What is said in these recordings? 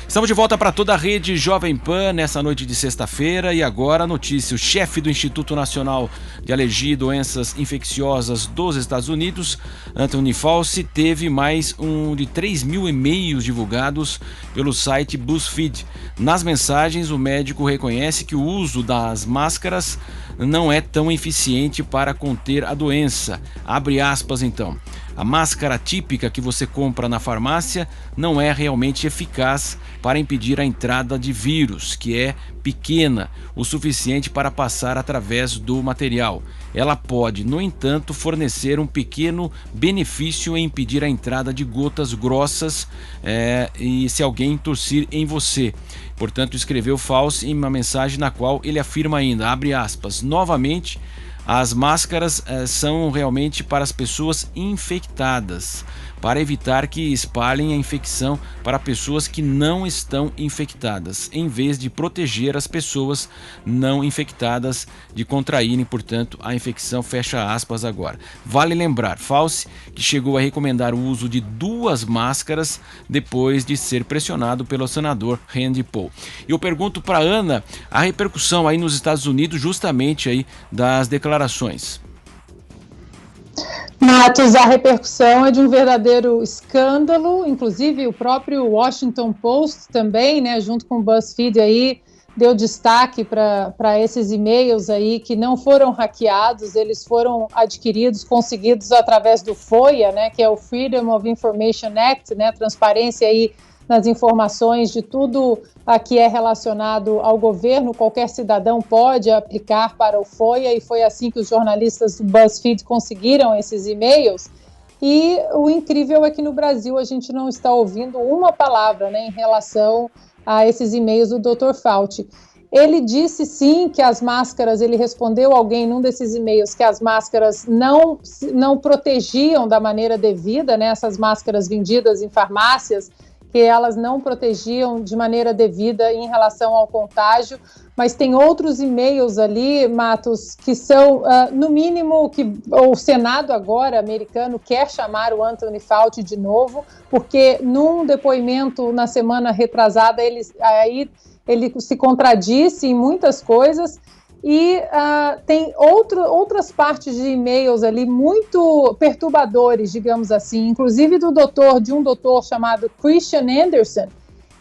Estamos de volta para toda a rede Jovem Pan nessa noite de sexta-feira e agora a notícia. O chefe do Instituto Nacional de Alergia e Doenças Infecciosas dos Estados Unidos, Anthony Fauci, teve mais de 3 mil e-mails divulgados pelo site BuzzFeed. Nas mensagens, o médico reconhece que o uso das máscaras não é tão eficiente para conter a doença. Abre aspas então. A máscara típica que você compra na farmácia não é realmente eficaz para impedir a entrada de vírus, que é pequena o suficiente para passar através do material. Ela pode, no entanto, fornecer um pequeno benefício em impedir a entrada de gotas grossas e se alguém tossir em você. Portanto, escreveu Fauci em uma mensagem na qual ele afirma ainda, abre aspas, novamente, as máscaras são realmente para as pessoas infectadas, para evitar que espalhem a infecção para pessoas que não estão infectadas, em vez de proteger as pessoas não infectadas de contraírem, portanto, a infecção, fecha aspas agora. Vale lembrar, Fauci, que chegou a recomendar o uso de 2 máscaras depois de ser pressionado pelo senador Rand Paul. E eu pergunto para Ana a repercussão aí nos Estados Unidos justamente aí das declarações. Matos, a repercussão é de um verdadeiro escândalo, inclusive o próprio Washington Post também, né, junto com o BuzzFeed aí, deu destaque para esses e-mails aí que não foram hackeados, eles foram adquiridos, conseguidos através do FOIA, né, que é o Freedom of Information Act, né, transparência aí nas informações de tudo que é relacionado ao governo, qualquer cidadão pode aplicar para o FOIA, e foi assim que os jornalistas do BuzzFeed conseguiram esses e-mails. E o incrível é que no Brasil a gente não está ouvindo uma palavra, né, em relação a esses e-mails do Dr. Fauci. Ele disse sim que as máscaras, ele respondeu alguém num desses e-mails que as máscaras não protegiam da maneira devida, né, essas máscaras vendidas em farmácias, que elas não protegiam de maneira devida em relação ao contágio, mas tem outros e-mails ali, Matos, que são, no mínimo, que o Senado agora, americano, quer chamar o Anthony Fauci de novo, porque num depoimento na semana retrasada, ele se contradisse em muitas coisas, e tem outras partes de e-mails ali muito perturbadores, digamos assim, inclusive de um doutor chamado Christian Anderson,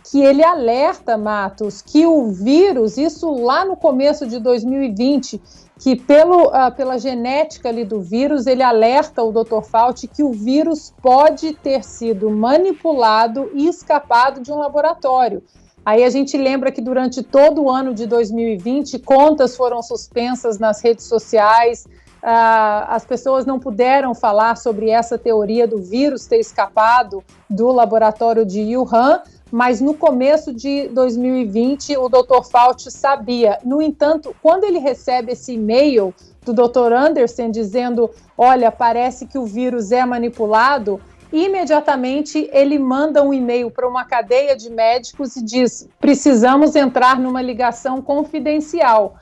que ele alerta, Matos, que o vírus, isso lá no começo de 2020, que pela genética ali do vírus, ele alerta o Dr. Fauci que o vírus pode ter sido manipulado e escapado de um laboratório. Aí a gente lembra que durante todo o ano de 2020, contas foram suspensas nas redes sociais, as pessoas não puderam falar sobre essa teoria do vírus ter escapado do laboratório de Wuhan, mas no começo de 2020 o Dr. Fauci sabia. No entanto, quando ele recebe esse e-mail do Dr. Anderson dizendo, olha, parece que o vírus é manipulado, imediatamente ele manda um e-mail para uma cadeia de médicos e diz, precisamos entrar numa ligação confidencial.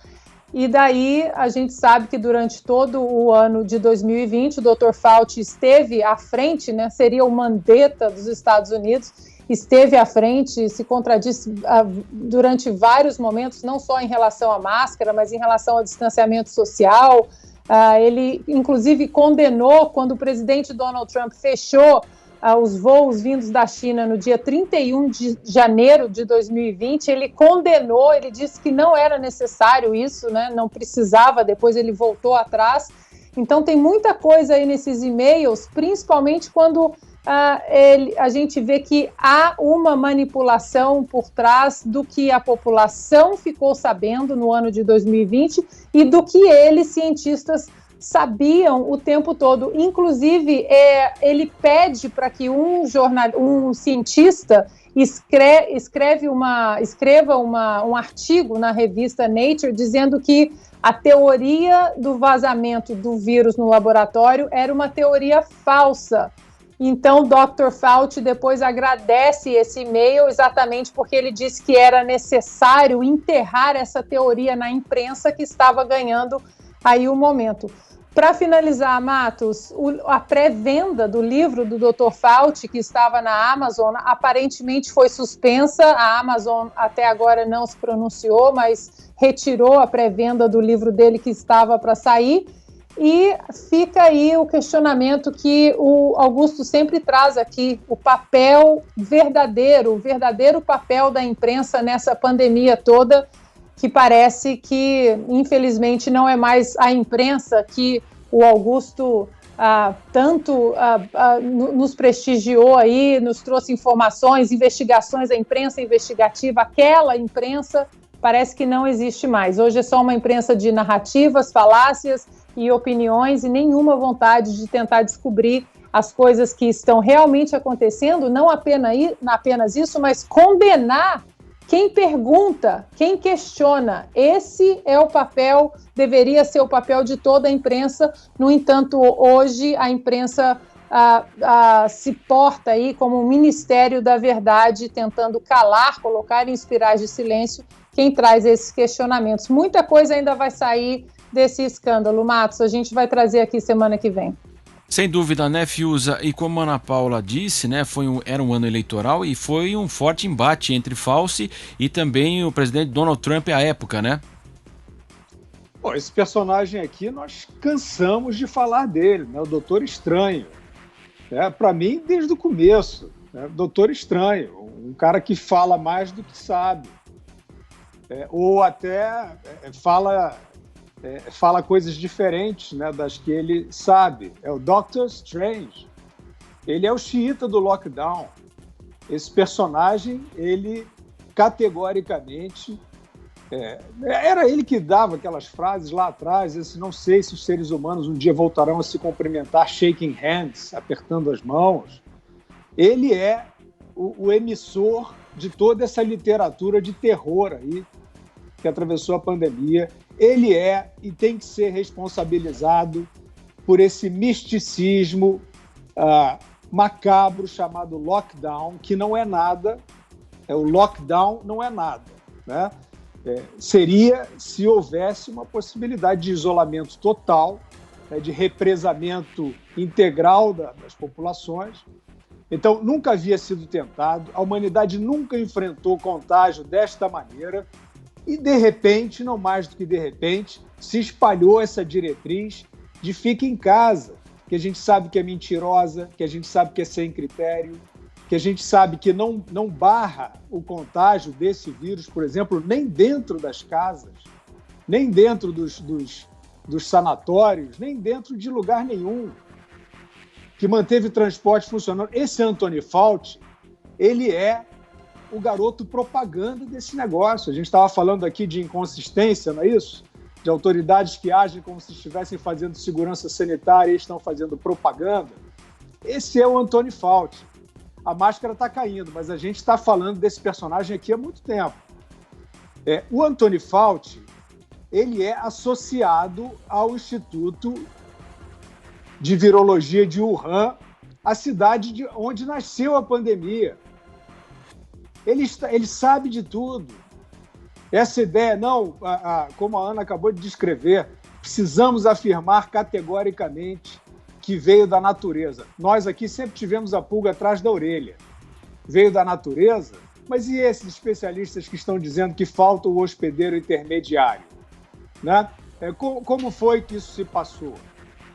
E daí a gente sabe que durante todo o ano de 2020 o Dr. Fauci esteve à frente, né, seria o Mandetta dos Estados Unidos, esteve à frente, se contradisse durante vários momentos, não só em relação à máscara, mas em relação ao distanciamento social. Ele, inclusive, condenou quando o presidente Donald Trump fechou os voos vindos da China no dia 31 de janeiro de 2020, ele condenou, ele disse que não era necessário isso, né, não precisava, depois ele voltou atrás. Então tem muita coisa aí nesses e-mails, principalmente quando a gente vê que há uma manipulação por trás do que a população ficou sabendo no ano de 2020 e do que eles, cientistas, sabiam o tempo todo. Inclusive, ele pede para que um cientista escreva um artigo na revista Nature dizendo que a teoria do vazamento do vírus no laboratório era uma teoria falsa. Então, o Dr. Fauci depois agradece esse e-mail exatamente porque ele disse que era necessário enterrar essa teoria na imprensa que estava ganhando aí o momento. Para finalizar, Matos, a pré-venda do livro do Dr. Fauci, que estava na Amazon, aparentemente foi suspensa. A Amazon até agora não se pronunciou, mas retirou a pré-venda do livro dele que estava para sair. E fica aí o questionamento que o Augusto sempre traz aqui, o papel verdadeiro, o verdadeiro papel da imprensa nessa pandemia toda, que parece que, infelizmente, não é mais a imprensa que o Augusto tanto nos prestigiou aí, nos trouxe informações, investigações, a imprensa investigativa, aquela imprensa parece que não existe mais. Hoje é só uma imprensa de narrativas, falácias e opiniões e nenhuma vontade de tentar descobrir as coisas que estão realmente acontecendo, não apenas isso, mas condenar quem pergunta, quem questiona. Esse é o papel, deveria ser o papel de toda a imprensa. No entanto, hoje a imprensa se porta aí como um ministério da verdade, tentando calar, colocar em espirais de silêncio quem traz esses questionamentos. Muita coisa ainda vai sair desse escândalo, Matos. A gente vai trazer aqui semana que vem. Sem dúvida, né, Fiuza? E como a Ana Paula disse, né, era um ano eleitoral e foi um forte embate entre Fauci e também o presidente Donald Trump à época, né? Bom, esse personagem aqui, nós cansamos de falar dele, né? O Doutor Estranho. Para mim, desde o começo, né? Doutor Estranho, um cara que fala mais do que sabe. Ou até fala coisas diferentes, né, das que ele sabe. É o Doctor Strange. Ele é o xiita do lockdown. Esse personagem, ele categoricamente... era ele que dava aquelas frases lá atrás, não sei se os seres humanos um dia voltarão a se cumprimentar shaking hands, apertando as mãos. Ele é o emissor de toda essa literatura de terror aí que atravessou a pandemia. Ele é e tem que ser responsabilizado por esse misticismo macabro chamado lockdown, que não é nada. O lockdown não é nada, né? Seria se houvesse uma possibilidade de isolamento total, né, de represamento integral das populações. Então, nunca havia sido tentado, a humanidade nunca enfrentou contágio desta maneira e, de repente, não mais do que de repente, se espalhou essa diretriz de fique em casa, que a gente sabe que é mentirosa, que a gente sabe que é sem critério, que a gente sabe que não barra o contágio desse vírus, por exemplo, nem dentro das casas, nem dentro dos sanatórios, nem dentro de lugar nenhum, que manteve o transporte funcionando. Esse Anthony Fauci, ele é o garoto propaganda desse negócio. A gente estava falando aqui de inconsistência, não é isso? De autoridades que agem como se estivessem fazendo segurança sanitária e estão fazendo propaganda. Esse é o Anthony Fauci. A máscara está caindo, mas a gente está falando desse personagem aqui há muito tempo. O Anthony Fauci, ele é associado ao Instituto de Virologia de Wuhan, a cidade onde nasceu a pandemia. Ele sabe de tudo. Essa ideia, como a Ana acabou de descrever, precisamos afirmar categoricamente que veio da natureza. Nós aqui sempre tivemos a pulga atrás da orelha. Veio da natureza, mas e esses especialistas que estão dizendo que falta o hospedeiro intermediário? Né? Como foi que isso se passou?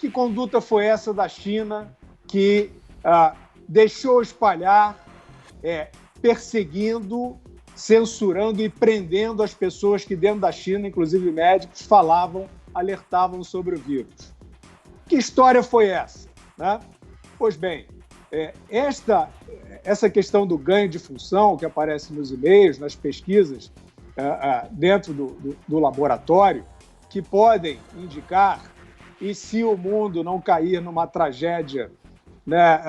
Que conduta foi essa da China que deixou espalhar, perseguindo, censurando e prendendo as pessoas que dentro da China, inclusive médicos, alertavam sobre o vírus? Que história foi essa? Né? Pois bem, essa questão do ganho de função que aparece nos e-mails, nas pesquisas dentro do laboratório, que podem indicar, e se o mundo não cair numa tragédia, né,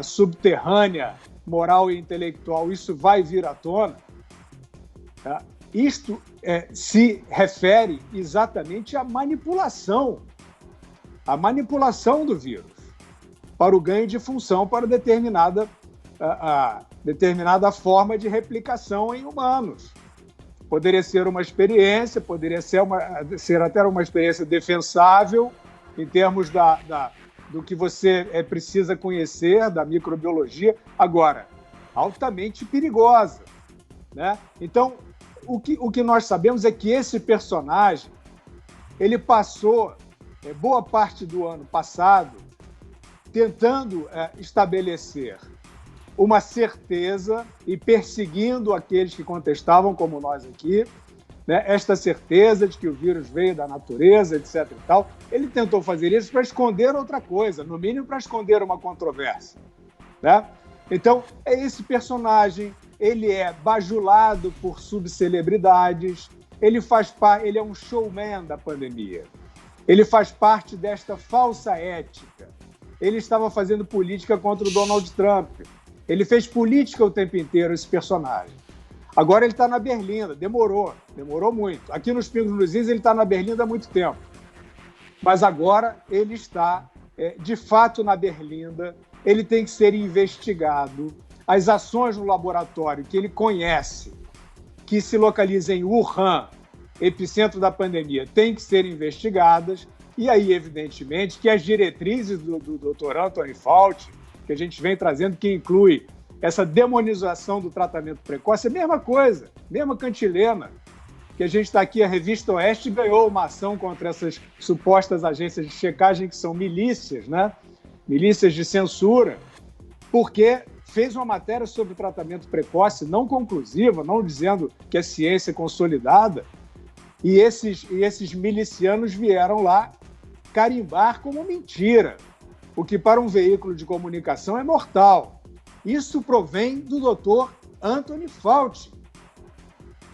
subterrânea, moral e intelectual, isso vai vir à tona. Tá? Isto se refere exatamente à manipulação do vírus para o ganho de função para determinada forma de replicação em humanos. Poderia ser uma experiência, poderia ser até uma experiência defensável, em termos do que você precisa conhecer, da microbiologia. Agora, altamente perigosa, né? Então, o que nós sabemos é que esse personagem, ele passou boa parte do ano passado tentando estabelecer uma certeza e perseguindo aqueles que contestavam, como nós aqui, né, esta certeza de que o vírus veio da natureza, etc. e tal. Ele tentou fazer isso para esconder outra coisa, no mínimo para esconder uma controvérsia, né? Então, esse personagem, ele é bajulado por subcelebridades, ele é um showman da pandemia, ele faz parte desta falsa ética. Ele estava fazendo política contra o Donald Trump. Ele fez política o tempo inteiro, esse personagem. Agora ele está na Berlinda, demorou muito. Aqui nos Pingos nos Is ele está na Berlinda há muito tempo. Mas agora ele está, de fato, na Berlinda, ele tem que ser investigado. As ações no laboratório que ele conhece, que se localiza em Wuhan, epicentro da pandemia, têm que ser investigadas. E aí, evidentemente, que as diretrizes do Dr. Anthony Fauci, que a gente vem trazendo, que inclui essa demonização do tratamento precoce, é a mesma coisa, mesma cantilena, que a gente está aqui, a Revista Oeste ganhou uma ação contra essas supostas agências de checagem, que são milícias, né? Milícias de censura, porque fez uma matéria sobre o tratamento precoce não conclusiva, não dizendo que é ciência consolidada, e esses milicianos vieram lá carimbar como mentira, o que para um veículo de comunicação é mortal. Isso provém do Dr. Anthony Fauci.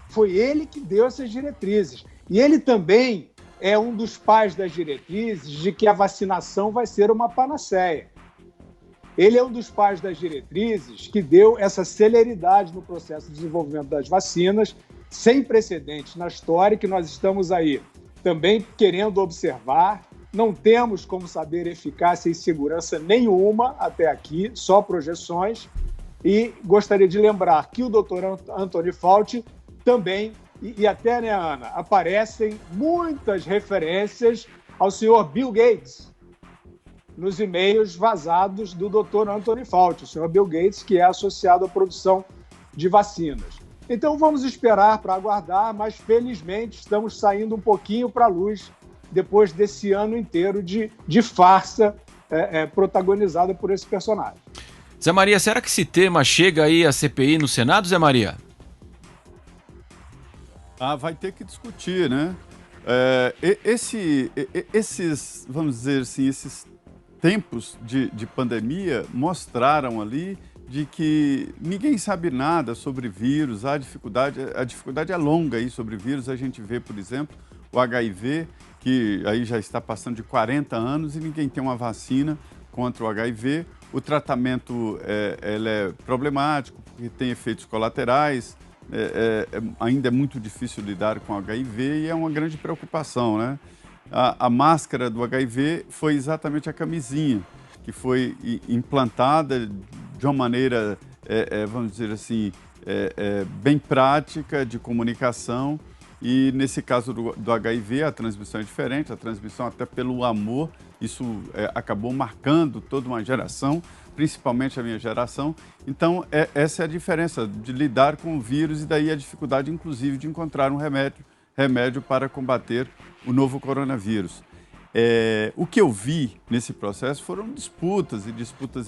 Foi ele que deu essas diretrizes. E ele também é um dos pais das diretrizes de que a vacinação vai ser uma panaceia. Ele é um dos pais das diretrizes que deu essa celeridade no processo de desenvolvimento das vacinas, sem precedentes na história, que nós estamos aí também querendo observar. Não temos como saber eficácia e segurança nenhuma até aqui, só projeções. E gostaria de lembrar que o Dr. Anthony Fauci também, e até, né, Ana, aparecem muitas referências ao senhor Bill Gates nos e-mails vazados do Dr. Anthony Fauci, o senhor Bill Gates, que é associado à produção de vacinas. Então vamos esperar para aguardar, mas felizmente estamos saindo um pouquinho para a luz depois desse ano inteiro de farsa protagonizada por esse personagem. Zé Maria, será que esse tema chega aí à CPI no Senado, Zé Maria? Vai ter que discutir, né? Esses, vamos dizer assim, esses tempos de pandemia mostraram ali de que ninguém sabe nada sobre vírus, a dificuldade é longa aí sobre vírus. A gente vê, por exemplo, o HIV, que aí já está passando de 40 anos e ninguém tem uma vacina contra o HIV. O tratamento ele é problemático, porque tem efeitos colaterais, ainda é muito difícil lidar com o HIV e é uma grande preocupação, né? A máscara do HIV foi exatamente a camisinha, que foi implantada de uma maneira, vamos dizer assim, bem prática de comunicação. E nesse caso do HIV, a transmissão é diferente, a transmissão até pelo amor. Isso acabou marcando toda uma geração, principalmente a minha geração. Então, essa é a diferença de lidar com o vírus e daí a dificuldade, inclusive, de encontrar um remédio para combater o novo coronavírus. O que eu vi nesse processo foram disputas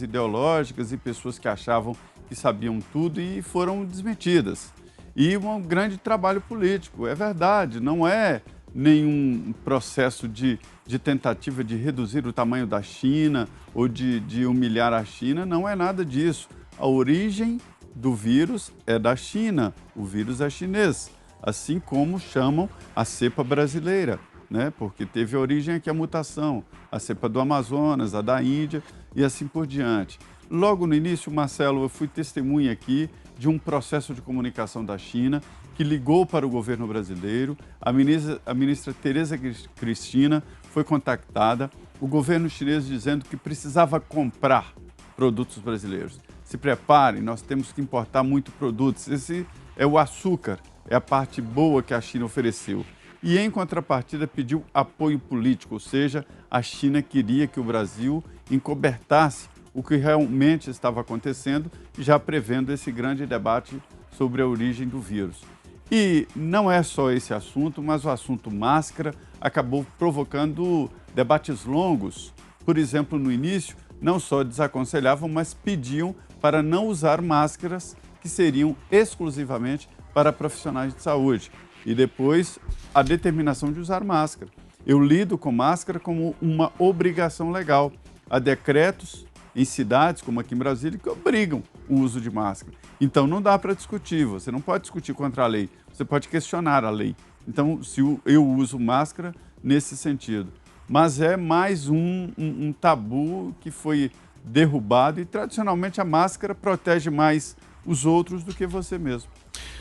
ideológicas e pessoas que achavam que sabiam tudo e foram desmentidas. E um grande trabalho político, é verdade, não é nenhum processo de tentativa de reduzir o tamanho da China ou de humilhar a China, não é nada disso. A origem do vírus é da China, o vírus é chinês, assim como chamam a cepa brasileira, né? Porque teve origem aqui a mutação, a cepa do Amazonas, a da Índia e assim por diante. Logo no início, Marcelo, eu fui testemunha aqui de um processo de comunicação da China que ligou para o governo brasileiro. A ministra Tereza Cristina foi contactada, o governo chinês dizendo que precisava comprar produtos brasileiros. Se preparem, nós temos que importar muito produtos. Esse é o açúcar, é a parte boa que a China ofereceu. e, em contrapartida, pediu apoio político, ou seja, a China queria que o Brasil encobertasse o que realmente estava acontecendo, já prevendo esse grande debate sobre a origem do vírus. E não é só esse assunto, mas o assunto máscara acabou provocando debates longos. Por exemplo, no início, não só desaconselhavam, mas pediam para não usar máscaras que seriam exclusivamente para profissionais de saúde. E depois, a determinação de usar máscara. Eu lido com máscara como uma obrigação legal. Há decretos em cidades, como aqui em Brasília, que obrigam o uso de máscara. Então, não dá para discutir, você não pode discutir contra a lei, você pode questionar a lei. Então, se eu uso máscara nesse sentido. Mas é mais um tabu que foi derrubado e, tradicionalmente, a máscara protege mais os outros do que você mesmo.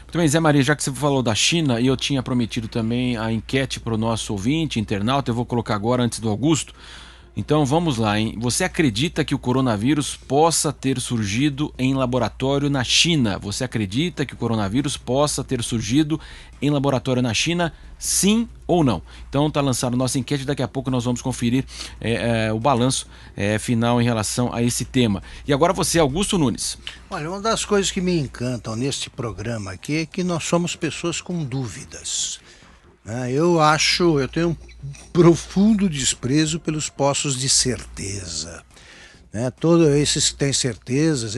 Muito bem, Zé Maria, já que você falou da China, e eu tinha prometido também a enquete para o nosso ouvinte, internauta, eu vou colocar agora antes do Augusto. Então vamos lá, hein? Você acredita que o coronavírus possa ter surgido em laboratório na China? Você acredita que o coronavírus possa ter surgido em laboratório na China? Sim ou não? Então está lançada a nossa enquete, daqui a pouco nós vamos conferir o balanço final em relação a esse tema. E agora você, Augusto Nunes. Olha, uma das coisas que me encantam neste programa aqui é que nós somos pessoas com dúvidas. Eu tenho um profundo desprezo pelos poços de certeza. Todos esses que têm certezas,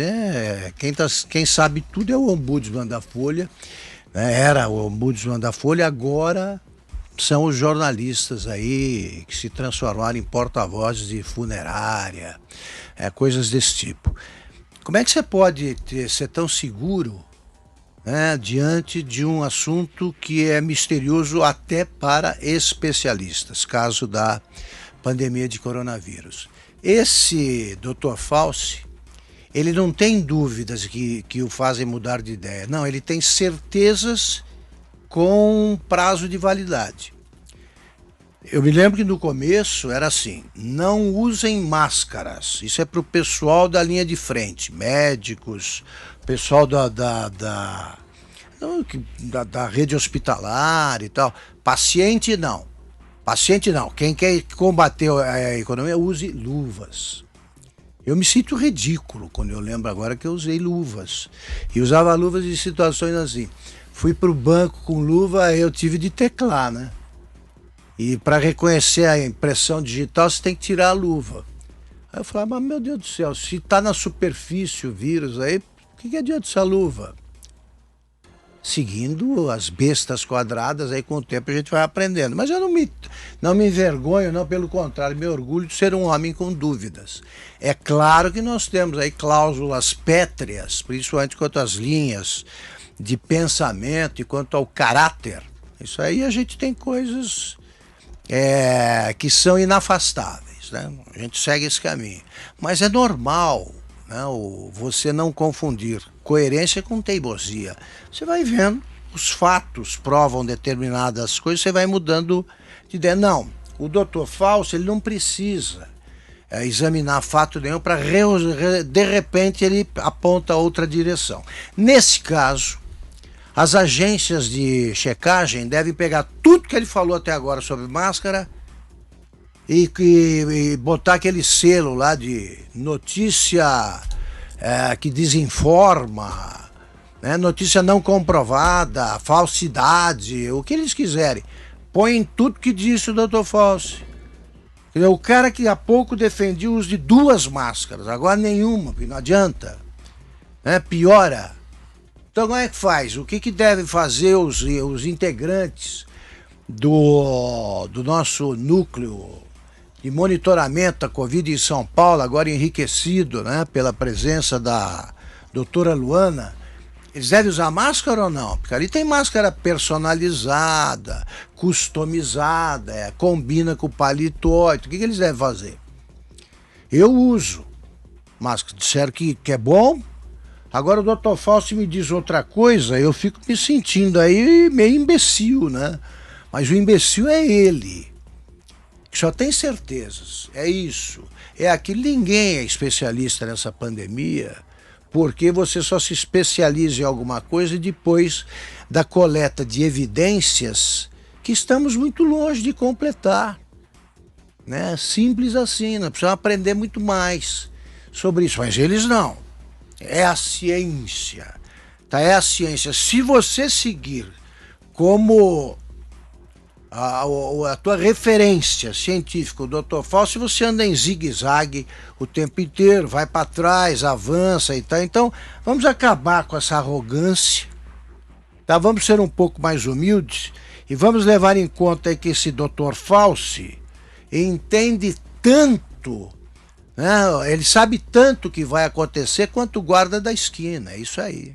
quem sabe tudo é o ombudsman da Folha. Era o ombudsman da Folha, agora são os jornalistas aí que se transformaram em porta-vozes de funerária, coisas desse tipo. Como é que você pode ser tão seguro diante de um assunto que é misterioso até para especialistas, caso da pandemia de coronavírus? Esse Dr. Fauci, ele não tem dúvidas que o fazem mudar de ideia, não, ele tem certezas com prazo de validade. Eu me lembro que no começo era assim: não usem máscaras, isso é para o pessoal da linha de frente, médicos, pessoal da rede hospitalar e tal. Paciente não, quem quer combater a economia, use luvas. Eu me sinto ridículo quando eu lembro agora que eu usei luvas, e usava luvas em situações assim. Fui para o banco com luva, eu tive de teclar, né? E para reconhecer a impressão digital, você tem que tirar a luva. Aí eu falei, mas meu Deus do céu, se está na superfície o vírus aí, o que adianta essa luva? Seguindo as bestas quadradas, aí com o tempo a gente vai aprendendo. Mas eu não me envergonho, não, pelo contrário, me orgulho de ser um homem com dúvidas. É claro que nós temos aí cláusulas pétreas, principalmente quanto às linhas de pensamento e quanto ao caráter. Isso aí a gente tem coisas que são inafastáveis, né? A gente segue esse caminho. Mas é normal, né, você não confundir coerência com teimosia. Você vai vendo, os fatos provam determinadas coisas, você vai mudando de ideia. Não, o Dr. Fauci, ele não precisa examinar fato nenhum para, de repente, ele aponta outra direção. Nesse caso, as agências de checagem devem pegar tudo que ele falou até agora sobre máscara e botar aquele selo lá de notícia que desinforma, né? Notícia não comprovada, falsidade, o que eles quiserem. Põem tudo que disse o Dr. Fauci. O cara que há pouco defendia o uso de 2 máscaras, agora nenhuma, porque não adianta, né? Piora. Então como é que faz? O que devem fazer os integrantes do nosso núcleo de monitoramento da Covid em São Paulo, agora enriquecido, né, pela presença da doutora Luana? Eles devem usar máscara ou não? Porque ali tem máscara personalizada, customizada, combina com o paletó. O que eles devem fazer? Eu uso máscara. Disseram que é bom. Agora o Dr. Fauci me diz outra coisa, eu fico me sentindo aí meio imbecil, né? Mas o imbecil é ele, que só tem certezas, é isso, é aquilo. Ninguém é especialista nessa pandemia, porque você só se especializa em alguma coisa e depois da coleta de evidências que estamos muito longe de completar. Né? Simples assim, nós precisamos aprender muito mais sobre isso. Mas eles não. É a ciência. Tá? É a ciência. Se você seguir como a tua referência científica, o Dr. Fauci, você anda em zigue-zague o tempo inteiro, vai para trás, avança e tal. Então, vamos acabar com essa arrogância, tá? Vamos ser um pouco mais humildes e vamos levar em conta que esse Dr. Fauci entende tanto, né? Ele sabe tanto o que vai acontecer quanto o guarda da esquina, é isso aí.